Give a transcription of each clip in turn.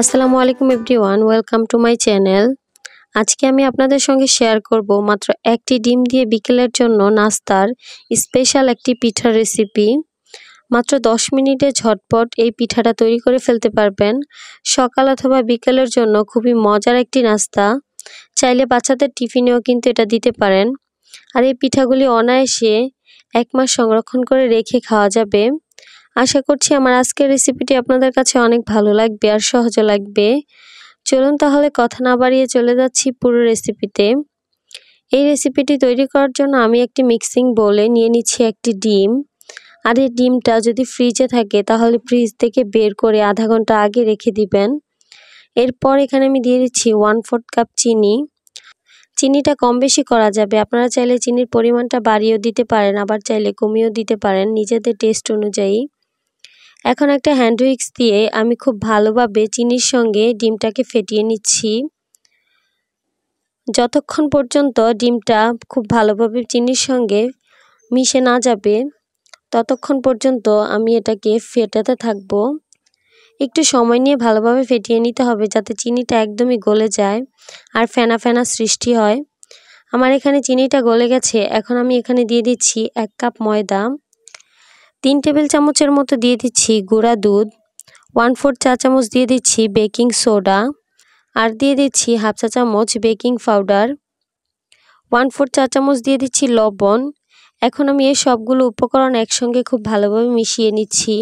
আসসালামু আলাইকুম everyone, welcome to my channel. আজকে আমি আপনাদের সঙ্গে শেয়ার করব মাত্র একটি ডিম দিয়ে বিকেলের জন্য নাস্তার স্পেশাল একটি পিঠার রেসিপি। মাত্র 10 মিনিটে ঝটপট এই পিঠাটা তৈরি করে ফেলতে পারবেন। সকাল অথবা বিকেলের জন্য খুবই মজার একটি নাস্তা। চাইলে বাচ্চাদের টিফিনেও কিন্তু এটা দিতে পারেন। আর এই পিঠাগুলি অনায়াসে 1 মাস সংরক্ষণ করে রেখে খাওয়া যাবে। আশা করছি আমার আজকের রেসিপিটি আপনাদের কাছে অনেক ভালো লাগবে আর সহজ লাগবে। চলুন তাহলে কথা না বাড়িয়ে চলে যাচ্ছি পুরো রেসিপিতে। এই রেসিপিটি তৈরি করার জন্য আমি একটি মিক্সিং বোলে নিয়ে নিচ্ছি একটি ডিম। আর এই ডিমটা যদি ফ্রিজে থাকে তাহলে ফ্রিজ থেকে বের করে আধা ঘন্টা আগে রেখে দিবেন। এরপর এখানে আমি দিয়ে দিচ্ছি 1/4 কাপ চিনি। চিনিটা কম বেশি করা যাবে, আপনারা চাইলে চিনির পরিমাণটা বাড়িয়েও দিতে পারেন, আবার চাইলে কমিয়েও দিতে পারেন নিজেদের টেস্ট অনুযায়ী। এখন একটা হ্যান্ড উইক্স দিয়ে আমি খুব ভালোভাবে চিনির সঙ্গে ডিমটাকে ফেটিয়ে নিচ্ছি। যতক্ষণ পর্যন্ত ডিমটা খুব ভালোভাবে চিনির সঙ্গে মিশে না যাবে ততক্ষণ পর্যন্ত আমি এটাকে ফেটাতে থাকবো। একটু সময় নিয়ে ভালোভাবে ফেটিয়ে নিতে হবে যাতে চিনিটা একদমই গলে যায় আর ফেনা ফেনা সৃষ্টি হয়। আমার এখানে চিনিটা গলে গেছে। এখন আমি এখানে দিয়ে দিচ্ছি 1 কাপ ময়দা, 3 টেবিল চামচের মতো দিয়ে দিচ্ছি গুঁড়া দুধ, 1/4 চা চামচ দিয়ে দিচ্ছি বেকিং সোডা, আর দিয়ে দিচ্ছি 1/2 চা চামচ বেকিং পাউডার, 1/4 চা চামচ দিয়ে দিচ্ছি লবণ। এখন আমি এই সবগুলো উপকরণ একসঙ্গে খুব ভালোভাবে মিশিয়ে নিচ্ছি।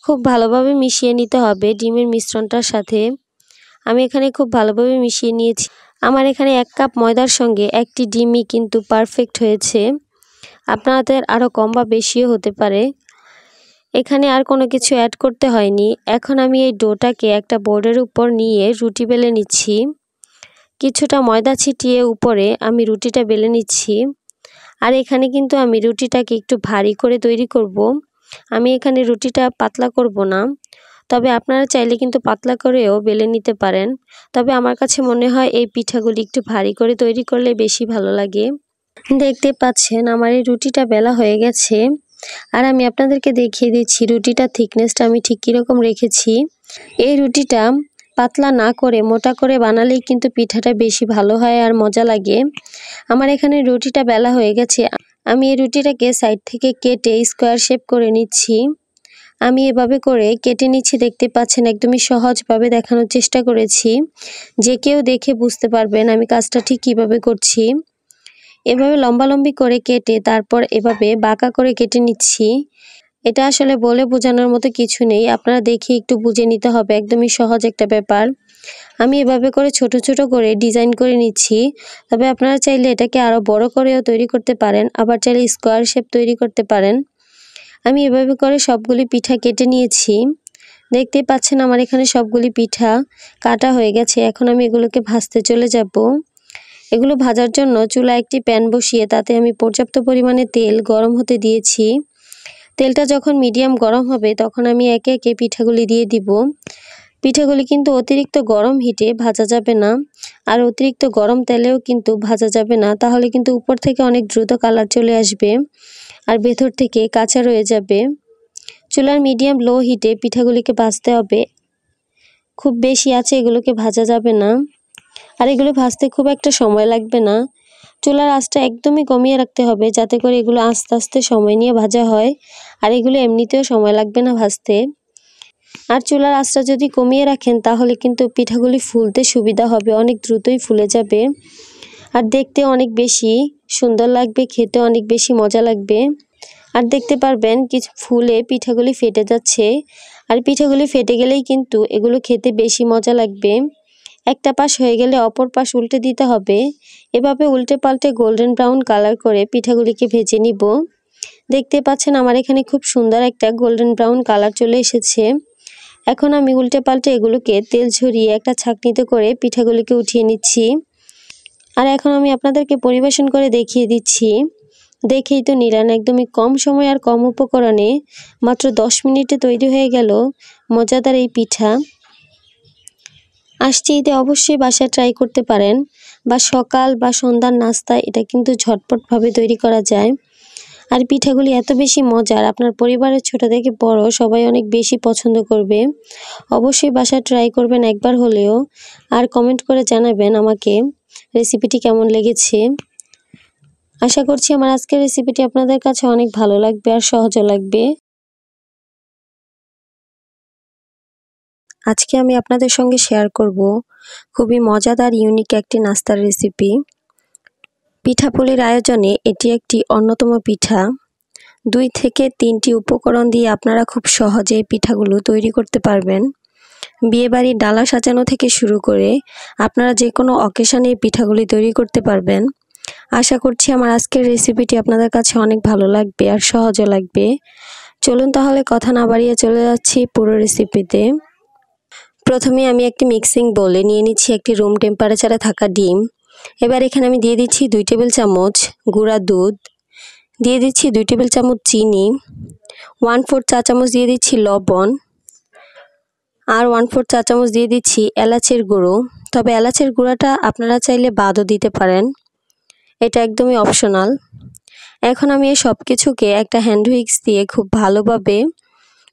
খুব ভালোভাবে মিশিয়ে নিতে হবে ডিমের মিশ্রণটার সাথে। আমি এখানে খুব ভালোভাবে মিশিয়ে নিয়েছি। আমার এখানে 1 কাপ ময়দার সঙ্গে একটি ডিমই কিন্তু পারফেক্ট হয়েছে। আপনাদের আরও কম বা বেশিও হতে পারে। এখানে আর কোনো কিছু অ্যাড করতে হয়নি। এখন আমি এই ডোটাকে একটা বোর্ডের উপর নিয়ে রুটি বেলে নিচ্ছি। কিছুটা ময়দা ছিটিয়ে উপরে আমি রুটিটা বেলে নিচ্ছি। আর এখানে কিন্তু আমি রুটিটাকে একটু ভারী করে তৈরি করব। আমি এখানে রুটিটা পাতলা করব না, তবে আপনারা চাইলে কিন্তু পাতলা করেও বেলে নিতে পারেন। তবে আমার কাছে মনে হয় এই পিঠাগুলি একটু ভারী করে তৈরি করলে বেশি ভালো লাগে। দেখতে পাচ্ছেন আমার এই রুটিটা বেলা হয়ে গেছে। আর আমি আপনাদেরকে দেখিয়ে দিচ্ছি রুটিটার থিকনেসটা আমি ঠিক কীরকম রেখেছি। এই রুটিটা পাতলা না করে মোটা করে বানালেই কিন্তু পিঠাটা বেশি ভালো হয় আর মজা লাগে। আমার এখানে রুটিটা বেলা হয়ে গেছে। আমি এই রুটিটাকে সাইড থেকে কেটে স্কোয়ার শেপ করে নিচ্ছি। আমি এভাবে করে কেটে নিচ্ছি, দেখতে পাচ্ছেন একদমই সহজভাবে দেখানোর চেষ্টা করেছি। যে কেউ দেখে বুঝতে পারবেন আমি কাজটা ঠিক কীভাবে করছি। এভাবে লম্বালম্বি করে কেটে তারপর এভাবে বাঁকা করে কেটে নিচ্ছি। এটা আসলে বলে বোঝানোর মতো কিছু নেই, আপনারা দেখে একটু বুঝে নিতে হবে, একদমই সহজ একটা ব্যাপার। আমি এভাবে করে ছোট ছোট করে ডিজাইন করে নিচ্ছি। তবে আপনারা চাইলে এটাকে আরও বড় করেও তৈরি করতে পারেন, আবার চাইলে স্কোয়ার শেপ তৈরি করতে পারেন। আমি এভাবে করে সবগুলি পিঠা কেটে নিয়েছি। দেখতেই পাচ্ছেন আমার এখানে সবগুলি পিঠা কাটা হয়ে গেছে। এখন আমি এগুলোকে ভাজতে চলে যাব। এগুলো ভাজার জন্য চুলায় একটি প্যান বসিয়ে তাতে আমি পর্যাপ্ত পরিমাণে তেল গরম হতে দিয়েছি। তেলটা যখন মিডিয়াম গরম হবে তখন আমি একে একে পিঠাগুলি দিয়ে দিব। পিঠাগুলি কিন্তু অতিরিক্ত গরম হিটে ভাজা যাবে না, আর অতিরিক্ত গরম তেলেও কিন্তু ভাজা যাবে না, তাহলে কিন্তু উপর থেকে অনেক দ্রুত কালার চলে আসবে আর ভেতর থেকে কাঁচা রয়ে যাবে। চুলার মিডিয়াম লো হিটে পিঠাগুলিকে ভাজতে হবে। খুব বেশি আছে এগুলোকে ভাজা যাবে না, আর এগুলো ভাজতে খুব একটা সময় লাগবে না। চুলার আঁচটা একদমই কমিয়ে রাখতে হবে যাতে করে এগুলো আস্তে আস্তে সময় নিয়ে ভাজা হয়, আর এগুলো এমনিতেও সময় লাগবে না ভাজতে। আর চুলার আঁচটা যদি কমিয়ে রাখেন তাহলে কিন্তু পিঠাগুলি ফুলতে সুবিধা হবে, অনেক দ্রুতই ফুলে যাবে আর দেখতে অনেক বেশি সুন্দর লাগবে, খেতে অনেক বেশি মজা লাগবে। আর দেখতে পারবেন কিছু ফুলে পিঠাগুলি ফেটে যাচ্ছে, আর পিঠাগুলি ফেটে গেলেই কিন্তু এগুলো খেতে বেশি মজা লাগবে। একটা পাশ হয়ে গেলে অপর পাশ উল্টে দিতে হবে। এভাবে উল্টে পাল্টে গোল্ডেন ব্রাউন কালার করে পিঠাগুলিকে ভেজে নিব। দেখতে পাচ্ছেন আমার এখানে খুব সুন্দর একটা গোল্ডেন ব্রাউন কালার চলে এসেছে। এখন আমি উল্টে পাল্টে এগুলোকে তেল ঝরিয়ে একটা ছাঁকনিতে করে পিঠাগুলিকে উঠিয়ে নিচ্ছি। আর এখন আমি আপনাদেরকে পরিবেশন করে দেখিয়ে দিচ্ছি। দেখেই তো নিলেন একদমই কম সময় আর কম উপকরণে মাত্র 10 মিনিটে তৈরি হয়ে গেল মজাদার এই পিঠা। আসছে ঈদে অবশ্যই বাসায় ট্রাই করতে পারেন, বা সকাল বা সন্ধ্যার নাস্তা এটা কিন্তু ঝটপটভাবে তৈরি করা যায়। আর পিঠাগুলি এত বেশি মজার, আপনার পরিবারের ছোট থেকে বড় সবাই অনেক বেশি পছন্দ করবে। অবশ্যই বাসায় ট্রাই করবেন একবার হলেও, আর কমেন্ট করে জানাবেন আমাকে রেসিপিটি কেমন লেগেছে। আশা করছি আমার আজকের রেসিপিটি আপনাদের কাছে অনেক ভালো লাগবে আর সহজও লাগবে। আজকে আমি আপনাদের সঙ্গে শেয়ার করব খুবই মজাদার ইউনিক একটি নাস্তার রেসিপি। পিঠাপুলির আয়োজনে এটি একটি অন্যতম পিঠা। 2 থেকে 3টি উপকরণ দিয়ে আপনারা খুব সহজেই পিঠাগুলো তৈরি করতে পারবেন। বিয়েবাড়ির ডালা সাজানো থেকে শুরু করে আপনারা যে কোনো অকেশনে এই পিঠাগুলি তৈরি করতে পারবেন। আশা করছি আমার আজকের রেসিপিটি আপনাদের কাছে অনেক ভালো লাগবে আর সহজও লাগবে। চলুন তাহলে কথা না বাড়িয়ে চলে যাচ্ছি পুরো রেসিপিতে। প্রথমে আমি একটি মিক্সিং বোলে নিয়ে নিচ্ছি একটি রুম টেম্পারেচারে থাকা ডিম। এবার এখানে আমি দিয়ে দিচ্ছি 2 টেবিল চামচ গুঁড়া দুধ, দিয়ে দিচ্ছি 2 টেবিল চামচ চিনি, 1/4 চা চামচ দিয়ে দিচ্ছি লবণ, আর 1/4 চা চামচ দিয়ে দিচ্ছি এলাচের গুঁড়ো। তবে এলাচের গুঁড়াটা আপনারা চাইলে বাদও দিতে পারেন, এটা একদমই অপশনাল। এখন আমি এই সব কিছুকে একটা হ্যান্ড হুইক্স দিয়ে খুব ভালোভাবে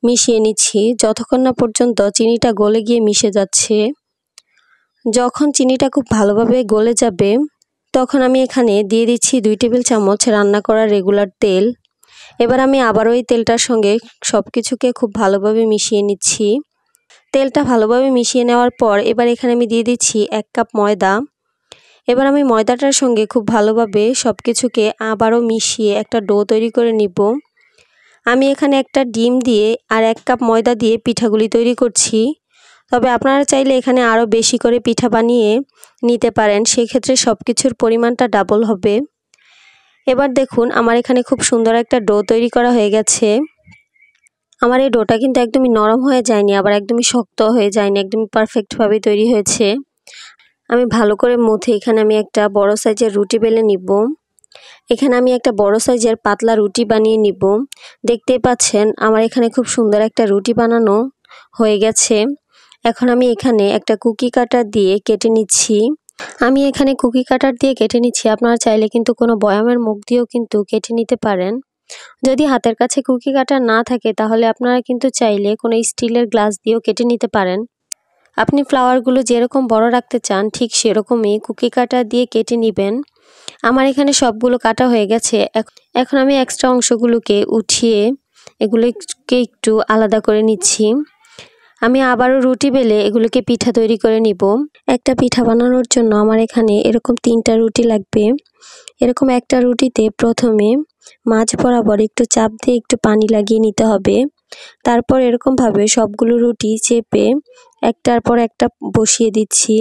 মিশিয়ে নিচ্ছি যতক্ষণ না পর্যন্ত চিনিটা গলে গিয়ে মিশে যাচ্ছে। যখন চিনিটা খুব ভালোভাবে গলে যাবে তখন আমি এখানে দিয়ে দিচ্ছি 2 টেবিল চামচ রান্না করা রেগুলার তেল। এবার আমি আবারও এই তেলটার সঙ্গে সব কিছুকে খুব ভালোভাবে মিশিয়ে নিচ্ছি। তেলটা ভালোভাবে মিশিয়ে নেওয়ার পর এবার এখানে আমি দিয়ে দিচ্ছি 1 কাপ ময়দা। এবার আমি ময়দাটার সঙ্গে খুব ভালোভাবে সব কিছুকে আবারও মিশিয়ে একটা ডো তৈরি করে নিব। আমি এখানে একটা ডিম দিয়ে আর 1 কাপ ময়দা দিয়ে পিঠাগুলি তৈরি করছি। তবে আপনারা চাইলে এখানে আরও বেশি করে পিঠা বানিয়ে নিতে পারেন, সেক্ষেত্রে সব কিছুর পরিমাণটা ডাবল হবে। এবার দেখুন আমার এখানে খুব সুন্দর একটা ডো তৈরি করা হয়ে গেছে। আমার এই ডোটা কিন্তু একদমই নরম হয়ে যায়নি, আবার একদমই শক্ত হয়ে যায়নি, একদমই পারফেক্টভাবে তৈরি হয়েছে। আমি ভালো করে মুথে এখানে আমি একটা বড় সাইজের রুটি বেলে নিব। এখানে আমি একটা বড় সাইজের পাতলা রুটি বানিয়ে নিব। দেখতেই পাচ্ছেন আমার এখানে খুব সুন্দর একটা রুটি বানানো হয়ে গেছে। এখন আমি এখানে একটা কুকি কাটার দিয়ে কেটে নিচ্ছি। আপনারা চাইলে কিন্তু কোনো বয়ামের মুখ দিয়েও কিন্তু কেটে নিতে পারেন। যদি হাতের কাছে কুকি কাটার না থাকে তাহলে আপনারা কিন্তু চাইলে কোনো স্টিলের গ্লাস দিয়েও কেটে নিতে পারেন। আপনি ফ্লাওয়ারগুলো যেরকম বড় রাখতে চান ঠিক সেরকমই কুকি কাটার দিয়ে কেটে নেবেন। আমার এখানে সবগুলো কাটা হয়ে গেছে। এখন আমি এক্সট্রা অংশগুলোকে উঠিয়ে এগুলোকে একটু আলাদা করে নিচ্ছি। আমি আবারও রুটি বেলে এগুলোকে পিঠা তৈরি করে নিব। একটা পিঠা বানানোর জন্য আমার এখানে এরকম 3টা রুটি লাগবে। এরকম একটা রুটিতে প্রথমে মাঝ বরাবর একটু চাপ দিয়ে একটু পানি লাগিয়ে নিতে হবে। তারপর এরকমভাবে সবগুলো রুটি চেপে একটার পর একটা বসিয়ে দিচ্ছি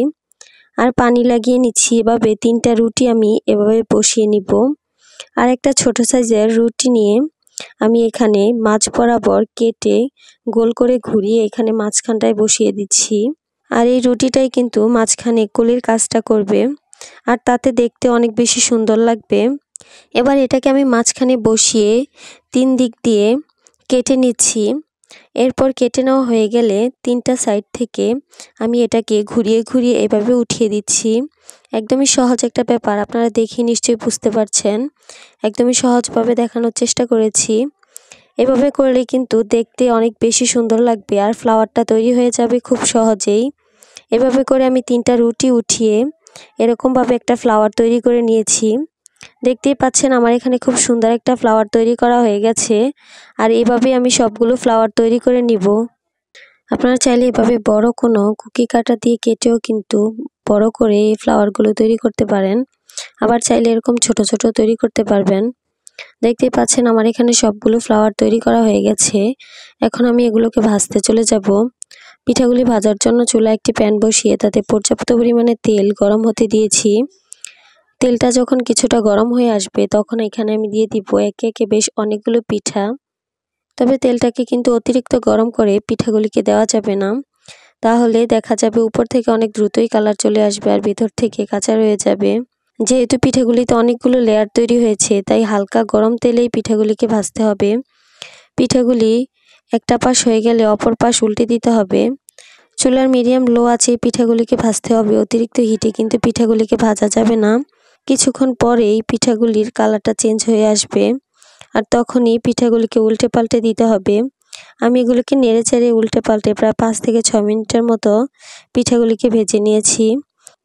আর পানি লাগিয়ে নিচ্ছি। এভাবে 3টা রুটি আমি এভাবে বসিয়ে নিব। আর একটা ছোট সাইজের রুটি নিয়ে আমি এখানে মাঝ বরাবর কেটে গোল করে ঘুরিয়ে এখানে মাঝখানটায় বসিয়ে দিচ্ছি। আর এই রুটিটাই কিন্তু মাঝখানে কলির কাজটা করবে আর তাতে দেখতে অনেক বেশি সুন্দর লাগবে। এবার এটাকে আমি মাঝখানে বসিয়ে 3 দিক দিয়ে কেটে নিচ্ছি। এরপর কেটে নেওয়া হয়ে গেলে 3টা সাইড থেকে আমি এটাকে ঘুরিয়ে ঘুরিয়ে এভাবে উঠিয়ে দিচ্ছি। একদমই সহজ একটা ব্যাপার, আপনারা দেখে নিশ্চয়ই বুঝতে পারছেন। একদমই সহজভাবে দেখানোর চেষ্টা করেছি। এভাবে করলে কিন্তু দেখতে অনেক বেশি সুন্দর লাগবে আর ফ্লাওয়ারটা তৈরি হয়ে যাবে খুব সহজেই। এভাবে করে আমি 3টা রুটি উঠিয়ে এরকমভাবে একটা ফ্লাওয়ার তৈরি করে নিয়েছি। দেখতেই পাচ্ছেন আমার এখানে খুব সুন্দর একটা ফ্লাওয়ার তৈরি করা হয়ে গেছে। আর এভাবে আমি সবগুলো ফ্লাওয়ার তৈরি করে নিব। আপনারা চাইলে এভাবে বড় কোনো কুকি কাটা দিয়ে কেটেও কিন্তু বড় করে এই ফ্লাওয়ারগুলো তৈরি করতে পারেন। আবার চাইলে এরকম ছোট ছোট তৈরি করতে পারবেন। দেখতেই পাচ্ছেন আমার এখানে সবগুলো ফ্লাওয়ার তৈরি করা হয়ে গেছে। এখন আমি এগুলোকে ভাজতে চলে যাব। পিঠাগুলি ভাজার জন্য চুলায় একটি প্যান বসিয়ে তাতে পর্যাপ্ত পরিমাণে তেল গরম হতে দিয়েছি। তেলটা যখন কিছুটা গরম হয়ে আসবে তখন এখানে আমি দিয়ে দিব একে একে বেশ অনেকগুলো পিঠা। তবে তেলটাকে কিন্তু অতিরিক্ত গরম করে পিঠাগুলিকে দেওয়া যাবে না, তাহলে দেখা যাবে উপর থেকে অনেক দ্রুতই কালার চলে আসবে আর ভিতর থেকে কাঁচা রয়ে যাবে। যেহেতু পিঠাগুলিতে অনেকগুলো লেয়ার তৈরি হয়েছে তাই হালকা গরম তেলেই পিঠাগুলিকে ভাজতে হবে। পিঠাগুলি একটা পাশ হয়ে গেলে অপর পাশ উল্টে দিতে হবে। চুলার মিডিয়াম লো আছে পিঠাগুলিকে ভাজতে হবে, অতিরিক্ত হিটে কিন্তু পিঠাগুলিকে ভাজা যাবে না। কিছুক্ষণ পরেই পিঠাগুলির কালারটা চেঞ্জ হয়ে আসবে আর তখনই পিঠাগুলিকে উল্টে পাল্টে দিতে হবে। আমি এগুলোকে নেড়ে চেড়ে উল্টে পাল্টে প্রায় 5 থেকে 6 মিনিটের মতো পিঠাগুলিকে ভেজে নিয়েছি।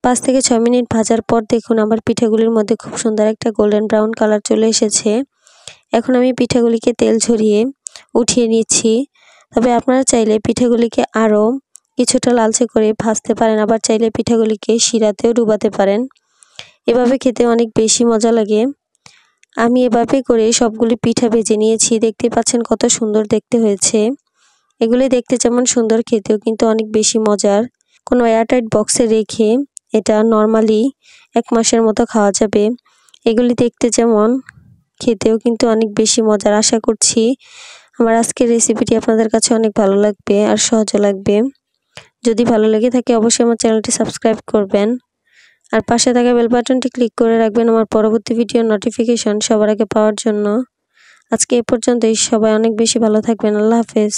5 থেকে 6 মিনিট ভাজার পর দেখুন আমার পিঠাগুলির মধ্যে খুব সুন্দর একটা গোল্ডেন ব্রাউন কালার চলে এসেছে। এখন আমি পিঠাগুলিকে তেল ঝরিয়ে উঠিয়ে নিচ্ছি। তবে আপনারা চাইলে পিঠাগুলিকে আরও কিছুটা লালচে করে ভাজতে পারেন, আবার চাইলে পিঠাগুলিকে শিরাতেও ডুবাতে পারেন। এভাবে খেতে অনেক বেশি মজা লাগে। আমি এভাবে করে সবগুলি পিঠা ভেজে নিয়েছি। দেখতে পাচ্ছেন কত সুন্দর দেখতে হয়েছে। এগুলি দেখতে যেমন সুন্দর, খেতেও কিন্তু অনেক বেশি মজার। কোনো এয়ারটাইট বক্সে রেখে এটা নর্মালি 1 মাসের মতো খাওয়া যাবে। এগুলি দেখতে যেমন, খেতেও কিন্তু অনেক বেশি মজার। আশা করছি আমার আজকের রেসিপিটি আপনাদের কাছে অনেক ভালো লাগবে আর সহজও লাগবে। যদি ভালো লেগে থাকে অবশ্যই আমার চ্যানেলটি সাবস্ক্রাইব করবেন আর পাশে থাকা বেল বাটনটি ক্লিক করে রাখবেন আমার পরবর্তী ভিডিওর নোটিফিকেশন সবার আগে পাওয়ার জন্য। আজকে এ পর্যন্তই। সবাই অনেক বেশি ভালো থাকবেন। আল্লাহ হাফেজ।